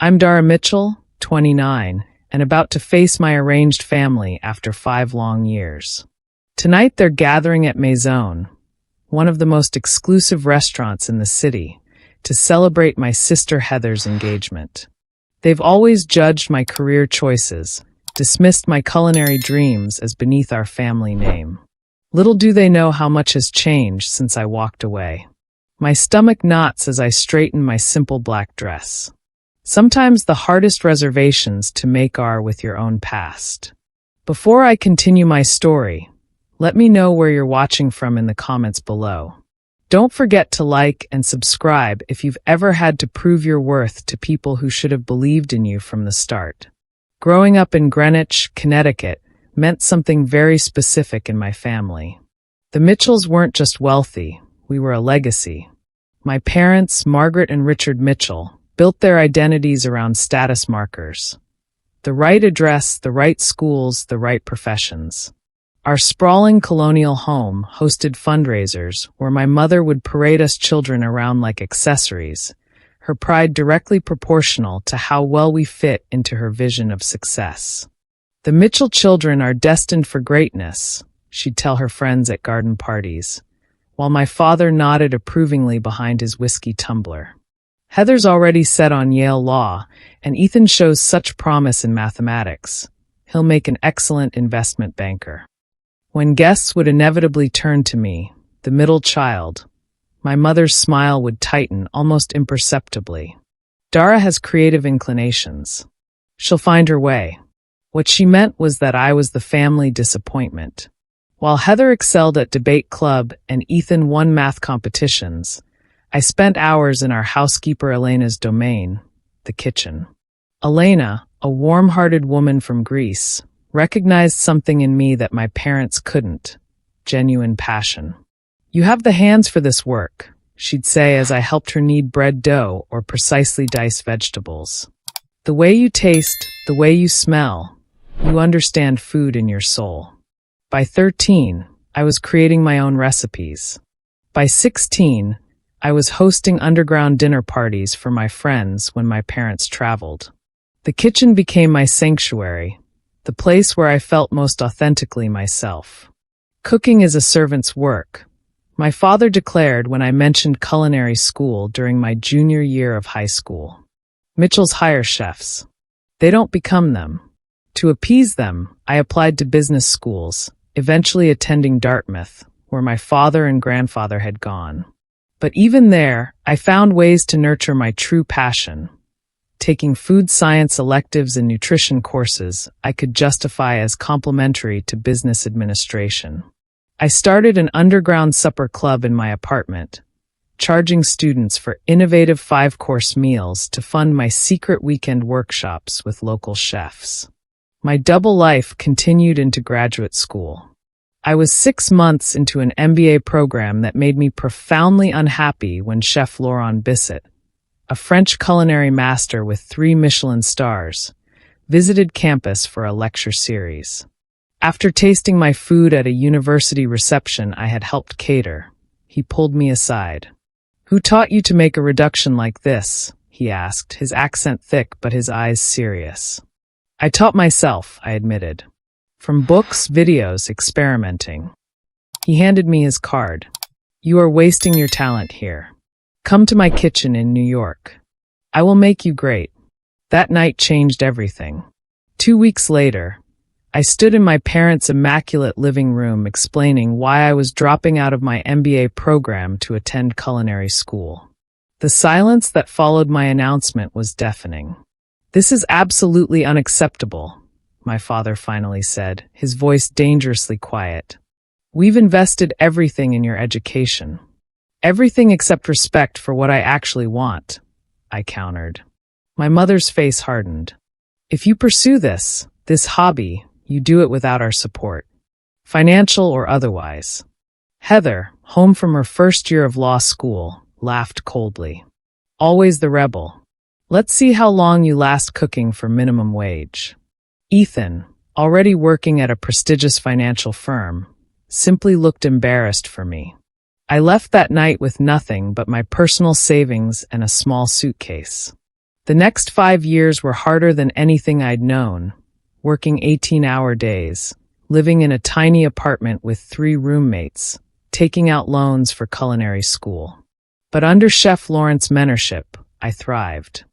I'm Dara Mitchell, 29, and about to face my arranged family after 5 long years. Tonight they're gathering at Maison, one of the most exclusive restaurants in the city, to celebrate my sister Heather's engagement. They've always judged my career choices, dismissed my culinary dreams as beneath our family name. Little do they know how much has changed since I walked away. My stomach knots as I straighten my simple black dress. Sometimes the hardest reservations to make are with your own past. Before I continue my story, let me know where you're watching from in the comments below. Don't forget to like and subscribe if you've ever had to prove your worth to people who should have believed in you from the start. Growing up in Greenwich, Connecticut, meant something very specific in my family. The Mitchells weren't just wealthy, we were a legacy. My parents, Margaret and Richard Mitchell, built their identities around status markers. The right address, the right schools, the right professions. Our sprawling colonial home hosted fundraisers where my mother would parade us children around like accessories, her pride directly proportional to how well we fit into her vision of success. The Mitchell children are destined for greatness, she'd tell her friends at garden parties, while my father nodded approvingly behind his whiskey tumbler. Heather's already set on Yale Law, and Ethan shows such promise in mathematics. He'll make an excellent investment banker. When guests would inevitably turn to me, the middle child, my mother's smile would tighten almost imperceptibly. Dara has creative inclinations. She'll find her way. What she meant was that I was the family disappointment. While Heather excelled at debate club and Ethan won math competitions, I spent hours in our housekeeper Elena's domain, the kitchen. Elena, a warm-hearted woman from Greece, recognized something in me that my parents couldn't: genuine passion. "You have the hands for this work," she'd say as I helped her knead bread dough or precisely dice vegetables. "The way you taste, the way you smell, you understand food in your soul." By 13, I was creating my own recipes. By 16, I was hosting underground dinner parties for my friends when my parents traveled. The kitchen became my sanctuary, the place where I felt most authentically myself. "Cooking is a servant's work," my father declared when I mentioned culinary school during my junior year of high school. Mitchell's hire chefs. They don't become them. To appease them, I applied to business schools, eventually attending Dartmouth, where my father and grandfather had gone. But even there, I found ways to nurture my true passion. Taking food science electives and nutrition courses I could justify as complementary to business administration. I started an underground supper club in my apartment, charging students for innovative 5-course meals to fund my secret weekend workshops with local chefs. My double life continued into graduate school. I was 6 months into an MBA program that made me profoundly unhappy when Chef Laurent Bisset, a French culinary master with 3 Michelin stars, visited campus for a lecture series. After tasting my food at a university reception I had helped cater, he pulled me aside. "Who taught you to make a reduction like this?" he asked, his accent thick but his eyes serious. "I taught myself," I admitted. "From books, videos, experimenting." He handed me his card. "You are wasting your talent here. Come to my kitchen in New York. I will make you great." That night changed everything. 2 weeks later, I stood in my parents' immaculate living room explaining why I was dropping out of my MBA program to attend culinary school. The silence that followed my announcement was deafening. "This is absolutely unacceptable," my father finally said, his voice dangerously quiet. "We've invested everything in your education. Everything except respect for what I actually want," I countered. My mother's face hardened. "If you pursue this hobby, you do it without our support, financial or otherwise." Heather, home from her first year of law school, laughed coldly. "Always the rebel. Let's see how long you last cooking for minimum wage." Ethan, already working at a prestigious financial firm, simply looked embarrassed for me. I left that night with nothing but my personal savings and a small suitcase. The next 5 years were harder than anything I'd known, working 18-hour days, living in a tiny apartment with 3 roommates, taking out loans for culinary school. But under Chef Lawrence mentorship, I thrived.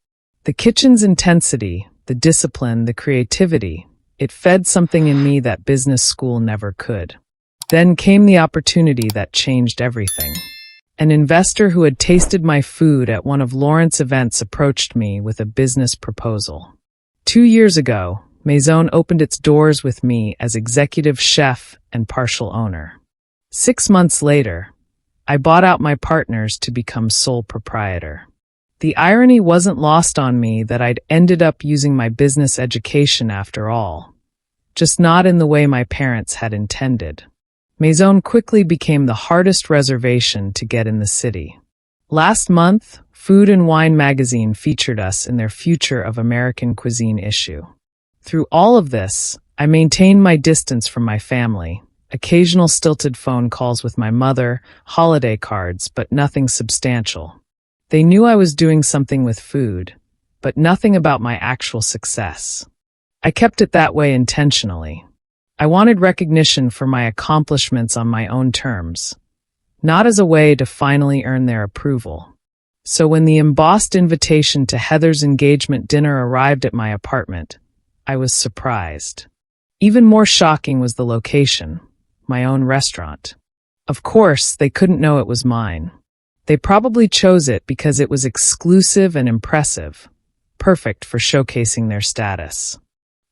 The kitchen's intensity, the discipline, the creativity, it fed something in me that business school never could. Then came the opportunity that changed everything. An investor who had tasted my food at one of Lawrence's events approached me with a business proposal. 2 years ago, Maison opened its doors with me as executive chef and partial owner. 6 months later, I bought out my partners to become sole proprietor. The irony wasn't lost on me that I'd ended up using my business education after all, just not in the way my parents had intended. Maison quickly became the hardest reservation to get in the city. Last month, Food and Wine magazine featured us in their Future of American Cuisine issue. Through all of this, I maintained my distance from my family, occasional stilted phone calls with my mother, holiday cards, but nothing substantial. They knew I was doing something with food, but nothing about my actual success. I kept it that way intentionally. I wanted recognition for my accomplishments on my own terms, not as a way to finally earn their approval. So when the embossed invitation to Heather's engagement dinner arrived at my apartment, I was surprised. Even more shocking was the location, my own restaurant. Of course, they couldn't know it was mine. They probably chose it because it was exclusive and impressive, perfect for showcasing their status.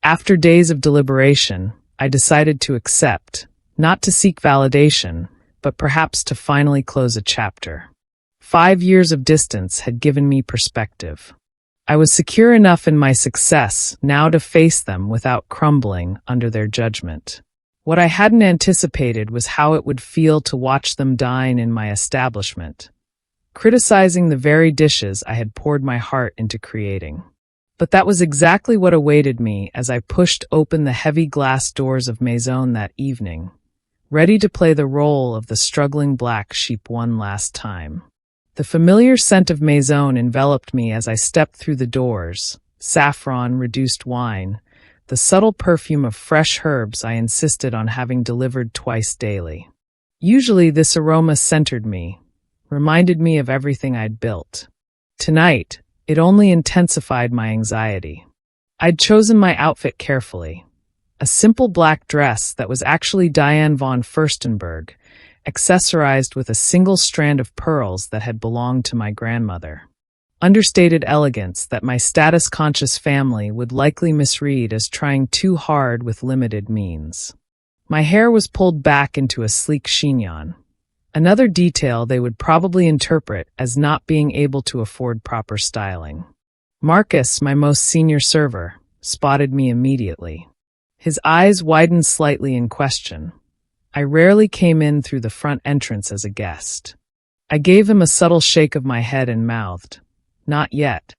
After days of deliberation, I decided to accept, not to seek validation, but perhaps to finally close a chapter. 5 years of distance had given me perspective. I was secure enough in my success now to face them without crumbling under their judgment. What I hadn't anticipated was how it would feel to watch them dine in my establishment, criticizing the very dishes I had poured my heart into creating. But that was exactly what awaited me as I pushed open the heavy glass doors of Maison that evening, ready to play the role of the struggling black sheep one last time. The familiar scent of Maison enveloped me as I stepped through the doors, saffron, reduced wine, the subtle perfume of fresh herbs I insisted on having delivered twice daily. Usually this aroma centered me, reminded me of everything I'd built. Tonight, it only intensified my anxiety. I'd chosen my outfit carefully. A simple black dress that was actually Diane von Furstenberg, accessorized with a single strand of pearls that had belonged to my grandmother. Understated elegance that my status-conscious family would likely misread as trying too hard with limited means. My hair was pulled back into a sleek chignon, another detail they would probably interpret as not being able to afford proper styling. Marcus, my most senior server, spotted me immediately. His eyes widened slightly in question. I rarely came in through the front entrance as a guest. I gave him a subtle shake of my head and mouthed, "Not yet."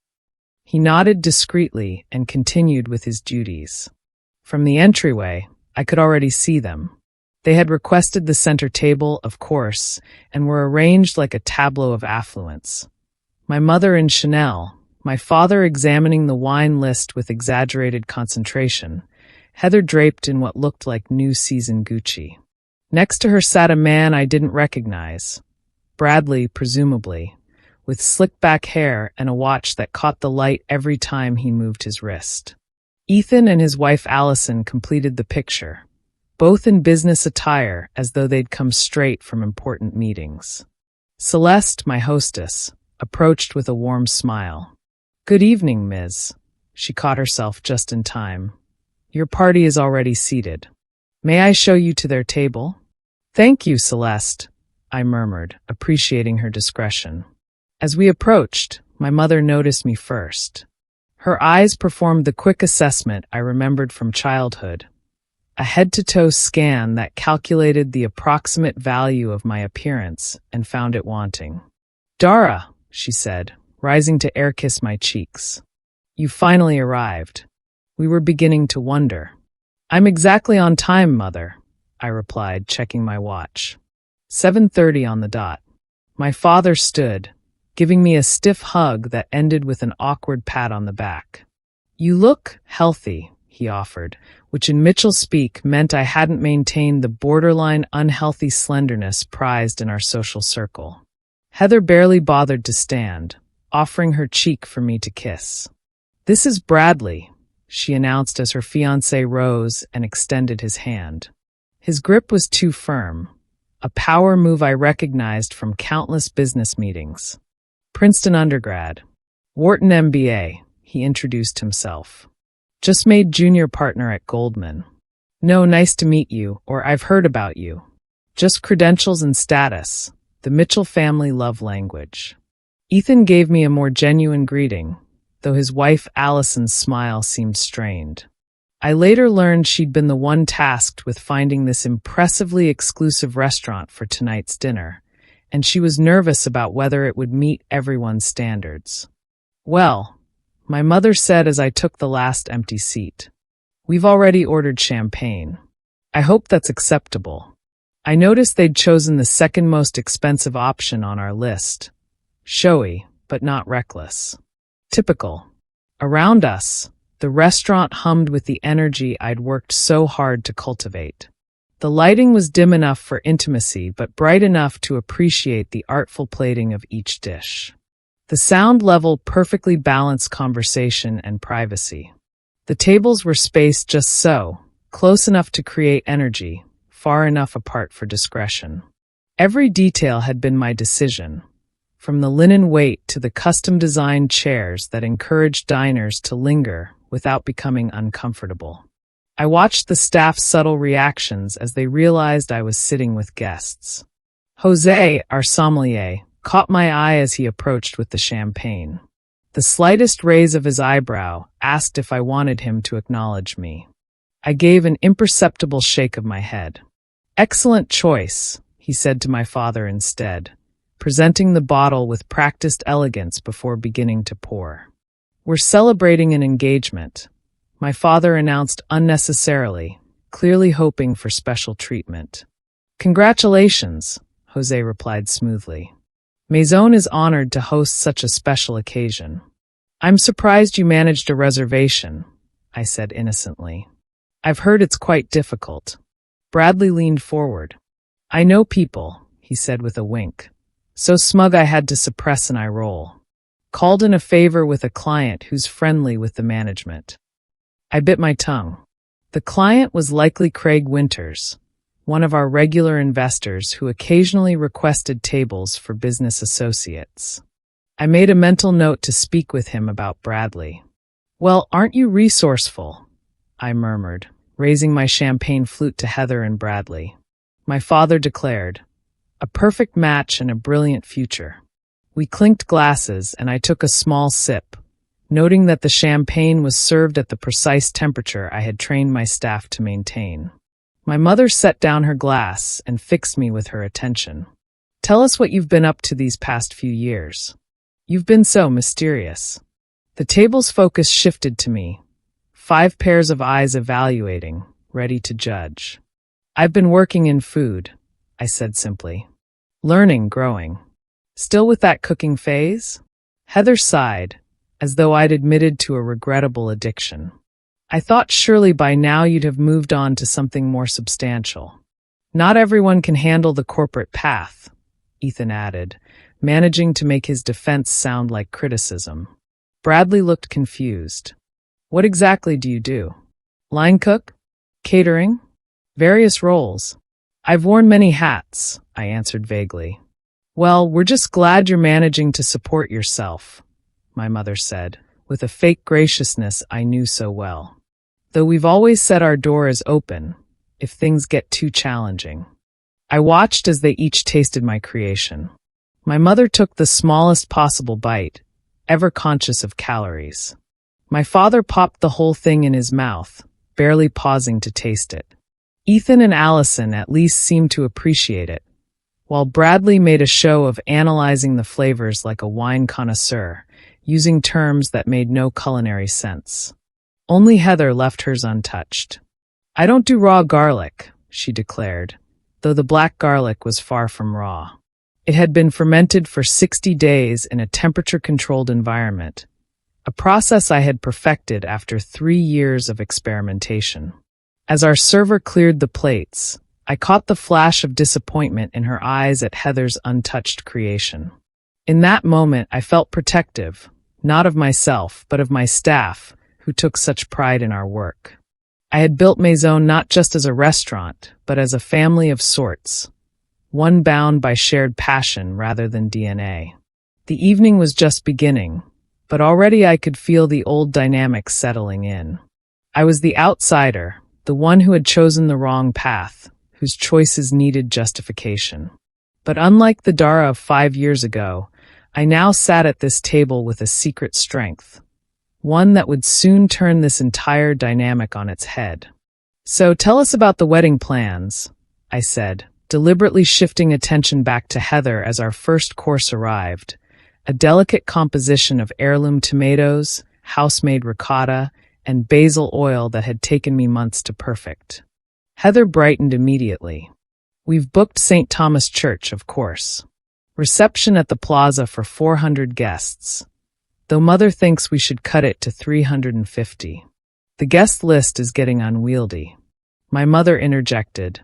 He nodded discreetly and continued with his duties. From the entryway, I could already see them. They had requested the center table, of course, and were arranged like a tableau of affluence. My mother in Chanel, my father examining the wine list with exaggerated concentration, Heather draped in what looked like new season Gucci. Next to her sat a man I didn't recognize, Bradley, presumably, with slick-back hair and a watch that caught the light every time he moved his wrist. Ethan and his wife Allison completed the picture, both in business attire as though they'd come straight from important meetings. Celeste, my hostess, approached with a warm smile. "Good evening, Ms." She caught herself just in time. "Your party is already seated. May I show you to their table?" "Thank you, Celeste," I murmured, appreciating her discretion. As we approached, my mother noticed me first. Her eyes performed the quick assessment I remembered from childhood, a head-to-toe scan that calculated the approximate value of my appearance and found it wanting. "Dara," she said, rising to air-kiss my cheeks. "You finally arrived." We were beginning to wonder. "I'm exactly on time, Mother," I replied, checking my watch. 7:30 on the dot. My father stood, giving me a stiff hug that ended with an awkward pat on the back. "You look healthy," he offered, which in Mitchell speak meant I hadn't maintained the borderline unhealthy slenderness prized in our social circle. Heather barely bothered to stand, offering her cheek for me to kiss. "This is Bradley," she announced as her fiancé rose and extended his hand. His grip was too firm, a power move I recognized from countless business meetings. "Princeton undergrad. Wharton MBA, he introduced himself. "Just made junior partner at Goldman. No, nice to meet you, or I've heard about you. Just credentials and status, the Mitchell family love language." Ethan gave me a more genuine greeting, though his wife Allison's smile seemed strained. I later learned she'd been the one tasked with finding this impressively exclusive restaurant for tonight's dinner, and she was nervous about whether it would meet everyone's standards. "Well," my mother said as I took the last empty seat, "we've already ordered champagne. I hope that's acceptable." I noticed they'd chosen the second most expensive option on our list. Showy, but not reckless. Typical. Around us, the restaurant hummed with the energy I'd worked so hard to cultivate. The lighting was dim enough for intimacy, but bright enough to appreciate the artful plating of each dish. The sound level perfectly balanced conversation and privacy. The tables were spaced just so, close enough to create energy, far enough apart for discretion. Every detail had been my decision, from the linen weight to the custom-designed chairs that encouraged diners to linger without becoming uncomfortable. I watched the staff's subtle reactions as they realized I was sitting with guests. Jose, our sommelier, caught my eye as he approached with the champagne. The slightest raise of his eyebrow asked if I wanted him to acknowledge me. I gave an imperceptible shake of my head. "Excellent choice," he said to my father instead, presenting the bottle with practiced elegance before beginning to pour. "We're celebrating an engagement," my father announced unnecessarily, clearly hoping for special treatment. "Congratulations," Jose replied smoothly. "Maison is honored to host such a special occasion." "I'm surprised you managed a reservation," I said innocently. "I've heard it's quite difficult." Bradley leaned forward. "I know people," he said with a wink. So smug I had to suppress an eye roll. "Called in a favor with a client who's friendly with the management." I bit my tongue. The client was likely Craig Winters, one of our regular investors who occasionally requested tables for business associates. I made a mental note to speak with him about Bradley. "Well, aren't you resourceful?" I murmured, raising my champagne flute to Heather and Bradley. My father declared, "A perfect match and a brilliant future." We clinked glasses and I took a small sip, noting that the champagne was served at the precise temperature I had trained my staff to maintain. My mother set down her glass and fixed me with her attention. "Tell us what you've been up to these past few years. You've been so mysterious." The table's focus shifted to me, 5 pairs of eyes evaluating, ready to judge. "I've been working in food," I said simply. "Learning, growing." "Still with that cooking phase?" Heather sighed, as though I'd admitted to a regrettable addiction. "I thought surely by now you'd have moved on to something more substantial." "Not everyone can handle the corporate path," Ethan added, managing to make his defense sound like criticism. Bradley looked confused. "What exactly do you do? Line cook? Catering? Various roles?" "I've worn many hats," I answered vaguely. "Well, we're just glad you're managing to support yourself," my mother said, with a fake graciousness I knew so well. "Though we've always said our door is open, if things get too challenging." I watched as they each tasted my creation. My mother took the smallest possible bite, ever conscious of calories. My father popped the whole thing in his mouth, barely pausing to taste it. Ethan and Allison at least seemed to appreciate it, while Bradley made a show of analyzing the flavors like a wine connoisseur, using terms that made no culinary sense. Only Heather left hers untouched. "I don't do raw garlic," she declared, though the black garlic was far from raw. It had been fermented for 60 days in a temperature-controlled environment, a process I had perfected after 3 years of experimentation. As our server cleared the plates, I caught the flash of disappointment in her eyes at Heather's untouched creation. In that moment, I felt protective, not of myself, but of my staff, who took such pride in our work. I had built Maison not just as a restaurant, but as a family of sorts, one bound by shared passion rather than DNA. The evening was just beginning, but already I could feel the old dynamics settling in. I was the outsider, the one who had chosen the wrong path, whose choices needed justification. But unlike the Dara of 5 years ago, I now sat at this table with a secret strength, one that would soon turn this entire dynamic on its head. "So tell us about the wedding plans," I said, deliberately shifting attention back to Heather as our first course arrived, a delicate composition of heirloom tomatoes, house-made ricotta, and basil oil that had taken me months to perfect. Heather brightened immediately. "We've booked St. Thomas Church, of course. Reception at the plaza for 400 guests. Though Mother thinks we should cut it to 350. The guest list is getting unwieldy." My mother interjected.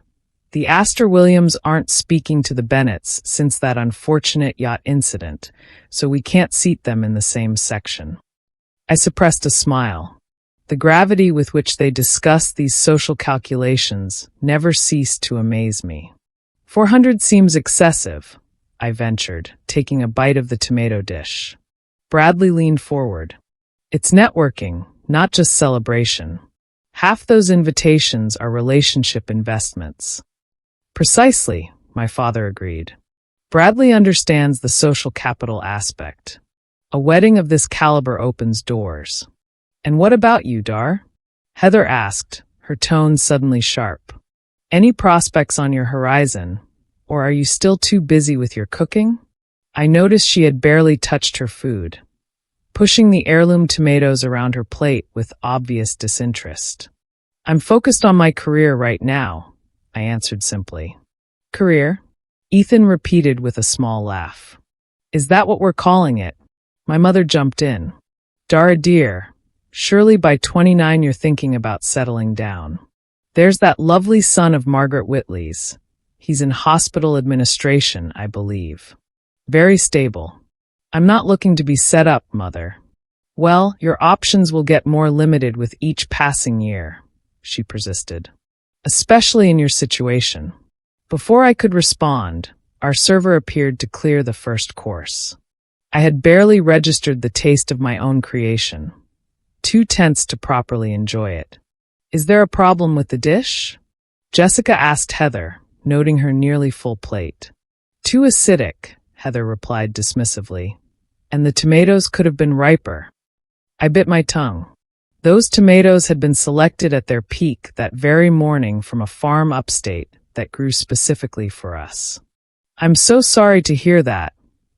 "The Astor Williams aren't speaking to the Bennetts since that unfortunate yacht incident, so we can't seat them in the same section." I suppressed a smile. The gravity with which they discussed these social calculations never ceased to amaze me. 400 seems excessive, I ventured, taking a bite of the tomato dish. Bradley leaned forward. "It's networking, not just celebration. Half those invitations are relationship investments." "Precisely," my father agreed. "Bradley understands the social capital aspect. A wedding of this caliber opens doors." "And what about you, Dar?" Heather asked, her tone suddenly sharp. "Any prospects on your horizon, or are you still too busy with your cooking?" I noticed she had barely touched her food, pushing the heirloom tomatoes around her plate with obvious disinterest. "I'm focused on my career right now," I answered simply. "Career?" Ethan repeated with a small laugh. "Is that what we're calling it?" My mother jumped in. "Dara dear, surely by 29 you're thinking about settling down. There's that lovely son of Margaret Whitley's. He's in hospital administration, I believe. Very stable. I'm not looking to be set up, Mother." "Well, your options will get more limited with each passing year," she persisted. "Especially in your situation." Before I could respond, our server appeared to clear the first course. I had barely registered the taste of my own creation, too tense to properly enjoy it. "Is there a problem with the dish?" Jessica asked Heather, noting her nearly full plate. "Too acidic," Heather replied dismissively, "and the tomatoes could have been riper." I bit my tongue. Those tomatoes had been selected at their peak that very morning from a farm upstate that grew specifically for us. "I'm so sorry to hear that,"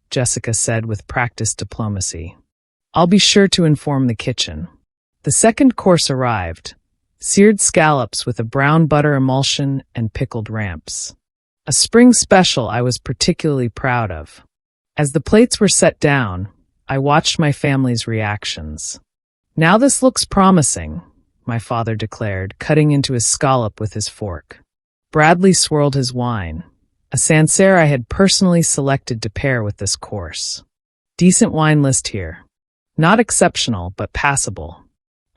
Jessica said with practiced diplomacy. "I'll be sure to inform the kitchen." The second course arrived, seared scallops with a brown butter emulsion and pickled ramps. A spring special I was particularly proud of. As the plates were set down, I watched my family's reactions. "Now this looks promising," my father declared, cutting into his scallop with his fork. Bradley swirled his wine, a Sancerre I had personally selected to pair with this course. "Decent wine list here. Not exceptional, but passable."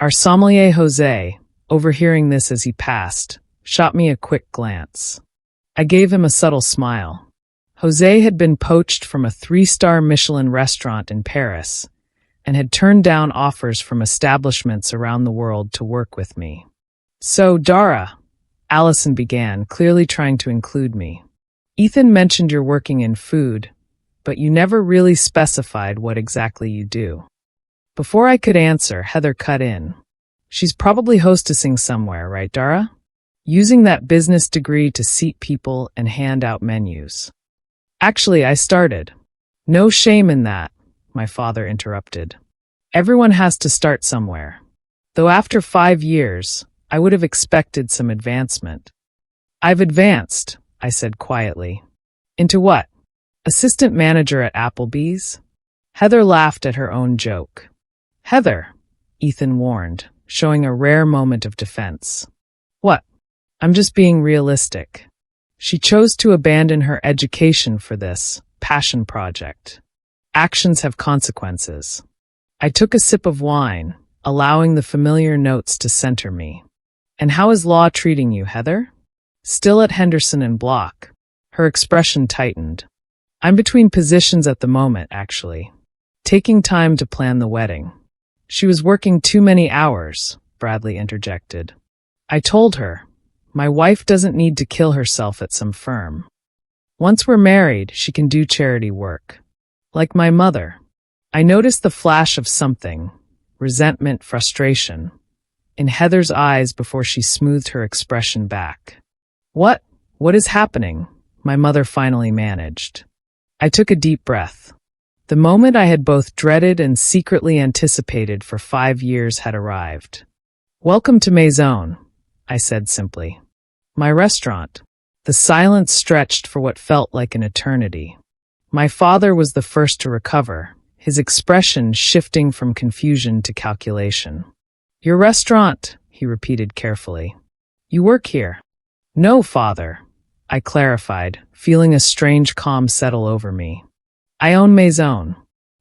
Our sommelier Jose, overhearing this as he passed, shot me a quick glance. I gave him a subtle smile. Jose had been poached from a 3-star Michelin restaurant in Paris and had turned down offers from establishments around the world to work with me. "So, Dara," Allison began, clearly trying to include me. "Ethan mentioned you're working in food, but you never really specified what exactly you do." Before I could answer, Heather cut in. "She's probably hostessing somewhere, right, Dara? Using that business degree to seat people and hand out menus." "Actually, I started." "No shame in that," my father interrupted. "Everyone has to start somewhere. Though after 5 years, I would have expected some advancement." "I've advanced," I said quietly. "Into what?" Assistant manager at Applebee's? Heather laughed at her own joke. Heather, Ethan warned, showing a rare moment of defense. What? I'm just being realistic. She chose to abandon her education for this passion project. Actions have consequences. I took a sip of wine, allowing the familiar notes to center me. And how is law treating you, Heather? Still at Henderson and Block. Her expression tightened. I'm between positions at the moment, actually. Taking time to plan the wedding. She was working too many hours, Bradley interjected. I told her, my wife doesn't need to kill herself at some firm. Once we're married, she can do charity work. Like my mother. I noticed the flash of something, resentment, frustration, in Heather's eyes before she smoothed her expression back. What is happening? My mother finally managed. I took a deep breath. The moment I had both dreaded and secretly anticipated for 5 years had arrived. Welcome to Maison, I said simply. My restaurant. The silence stretched for what felt like an eternity. My father was the first to recover, his expression shifting from confusion to calculation. Your restaurant, he repeated carefully. You work here? No, father, I clarified, feeling a strange calm settle over me. I own Maison.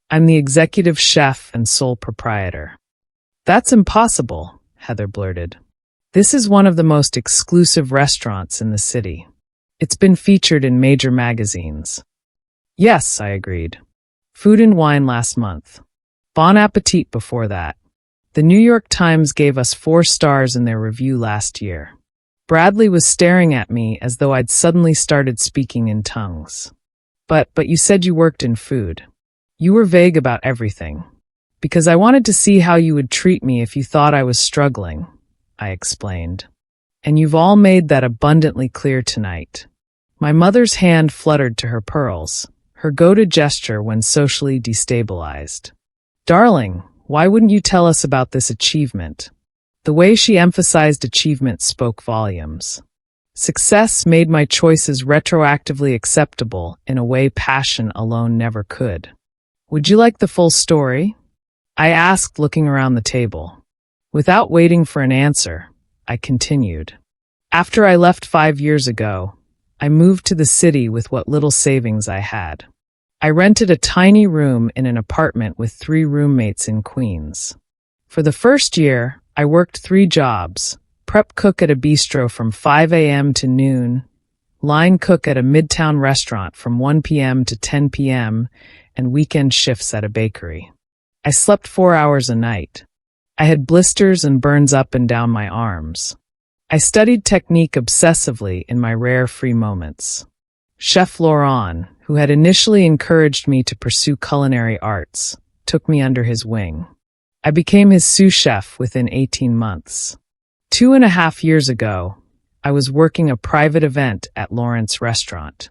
I'm the executive chef and sole proprietor. That's impossible, Heather blurted. This is one of the most exclusive restaurants in the city. It's been featured in major magazines. Yes, I agreed. Food and Wine last month. Bon Appetit before that. The New York Times gave us 4 stars in their review last year. Bradley was staring at me as though I'd suddenly started speaking in tongues. But you said you worked in food. You were vague about everything. Because I wanted to see how you would treat me if you thought I was struggling, I explained. And you've all made that abundantly clear tonight. My mother's hand fluttered to her pearls, her go-to gesture when socially destabilized. Darling, why wouldn't you tell us about this achievement? The way she emphasized achievement spoke volumes. Success made my choices retroactively acceptable in a way passion alone never could. Would you like the full story? I asked, looking around the table. Without waiting for an answer, I continued. After I left 5 years ago, I moved to the city with what little savings I had. I rented a tiny room in an apartment with 3 roommates in Queens. For the first year, I worked 3 jobs: prep cook at a bistro from 5 a.m. to noon, line cook at a midtown restaurant from 1 p.m. to 10 p.m., and weekend shifts at a bakery. I slept 4 hours a night. I had blisters and burns up and down my arms. I studied technique obsessively in my rare free moments. Chef Laurent, who had initially encouraged me to pursue culinary arts, took me under his wing. I became his sous chef within 18 months. 2.5 years ago, I was working a private event at Lawrence Restaurant.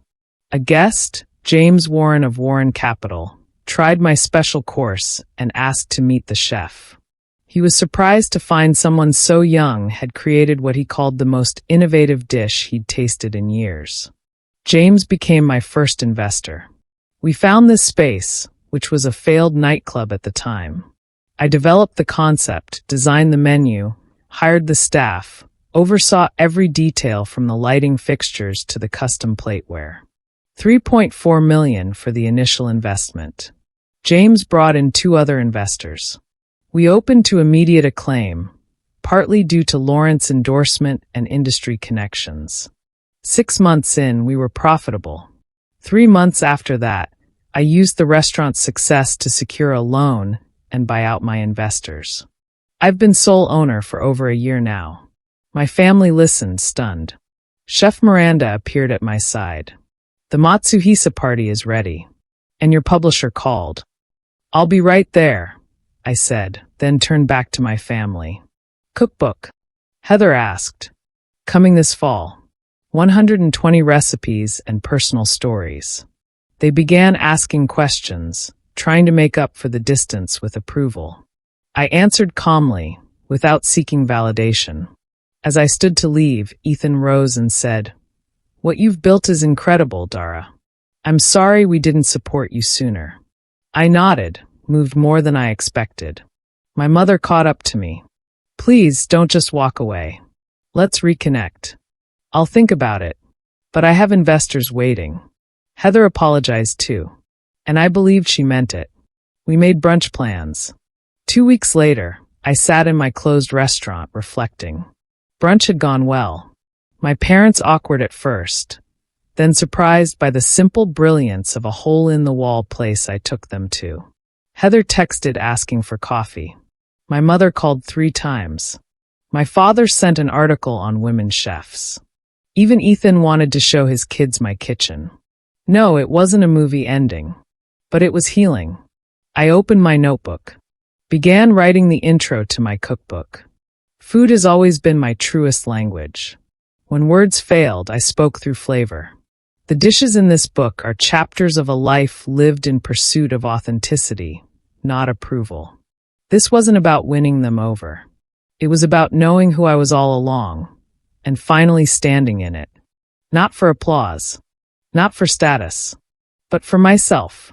A guest, James Warren of Warren Capital, tried my special course and asked to meet the chef. He was surprised to find someone so young had created what he called the most innovative dish he'd tasted in years. James became my first investor. We found this space, which was a failed nightclub at the time. I developed the concept, designed the menu, hired the staff, oversaw every detail from the lighting fixtures to the custom plateware. $3.4 million for the initial investment. James brought in 2 other investors. We opened to immediate acclaim, partly due to Lawrence's endorsement and industry connections. 6 months in, we were profitable. 3 months after that, I used the restaurant's success to secure a loan and buy out my investors. I've been sole owner for over a year now. My family listened, stunned. Chef Miranda appeared at my side. The Matsuhisa party is ready. And your publisher called. I'll be right there, I said, then turned back to my family. Cookbook? Heather asked. Coming this fall. 120 recipes and personal stories. They began asking questions, trying to make up for the distance with approval. I answered calmly, without seeking validation. As I stood to leave, Ethan rose and said, What you've built is incredible, Dara. I'm sorry we didn't support you sooner. I nodded, moved more than I expected. My mother caught up to me. Please don't just walk away. Let's reconnect. I'll think about it. But I have investors waiting. Heather apologized too. And I believed she meant it. We made brunch plans. 2 weeks later, I sat in my closed restaurant reflecting. Brunch had gone well. My parents awkward at first, then surprised by the simple brilliance of a hole-in-the-wall place I took them to. Heather texted asking for coffee. My mother called 3 times. My father sent an article on women chefs. Even Ethan wanted to show his kids my kitchen. No, it wasn't a movie ending. But it was healing. I opened my notebook. Began writing the intro to my cookbook. Food has always been my truest language. When words failed, I spoke through flavor. The dishes in this book are chapters of a life lived in pursuit of authenticity, not approval. This wasn't about winning them over. It was about knowing who I was all along, and finally standing in it. Not for applause, not for status, but for myself.